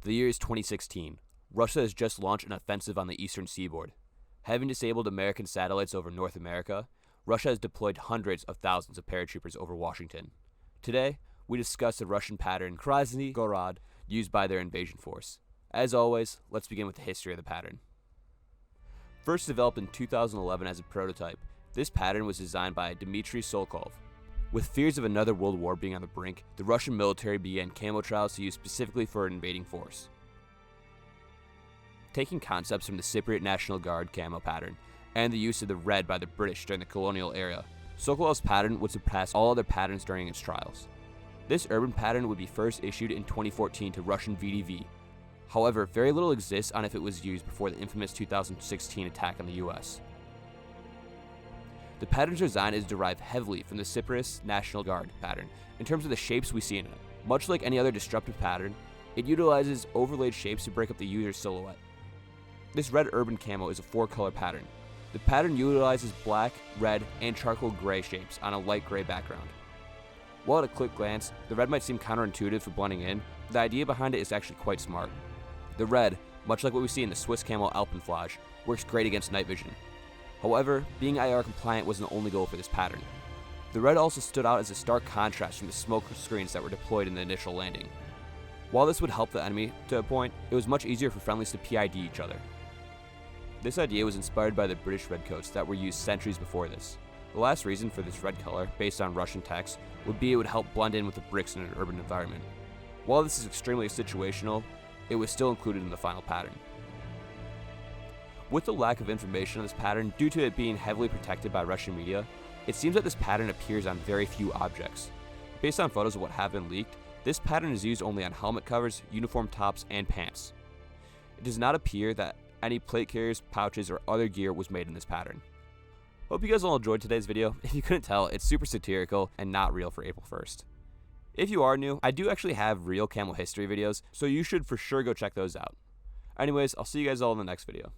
The year is 2016. Russia has just launched an offensive on the eastern seaboard. Having disabled American satellites over North America, Russia has deployed hundreds of thousands of paratroopers over Washington. Today, we discuss the Russian pattern Krasny Gorod used by their invasion force. As always, let's begin with the history of the pattern. First developed in 2011 as a prototype, this pattern was designed by Dmitry Solkov. With fears of another world war being on the brink, the Russian military began camo trials to use specifically for an invading force. Taking concepts from the Cypriot National Guard camo pattern and the use of the red by the British during the colonial era, Sokolov's pattern would surpass all other patterns during its trials. This urban pattern would be first issued in 2014 to Russian VDV. However, very little exists on if it was used before the infamous 2016 attack on the US. The pattern's design is derived heavily from the Cypriot National Guard pattern in terms of the shapes we see in it. Much like any other disruptive pattern, it utilizes overlaid shapes to break up the user's silhouette. This red urban camo is a 4-color pattern. The pattern utilizes black, red, and charcoal gray shapes on a light gray background. While at a quick glance, the red might seem counterintuitive for blending in, the idea behind it is actually quite smart. The red, much like what we see in the Swiss camo Alpenflage, works great against night vision. However, being IR compliant wasn't the only goal for this pattern. The red also stood out as a stark contrast from the smoke screens that were deployed in the initial landing. While this would help the enemy to a point, it was much easier for friendlies to PID each other. This idea was inspired by the British redcoats that were used centuries before this. The last reason for this red color, based on Russian text, would be it would help blend in with the bricks in an urban environment. While this is extremely situational, it was still included in the final pattern. With the lack of information on this pattern due to it being heavily protected by Russian media, it seems that this pattern appears on very few objects. Based on photos of what have been leaked, this pattern is used only on helmet covers, uniform tops, and pants. It does not appear that any plate carriers, pouches, or other gear was made in this pattern. Hope you guys all enjoyed today's video. If you couldn't tell, it's super satirical and not real for April 1st. If you are new, I do actually have real camo history videos, so you should for sure go check those out. Anyways, I'll see you guys all in the next video.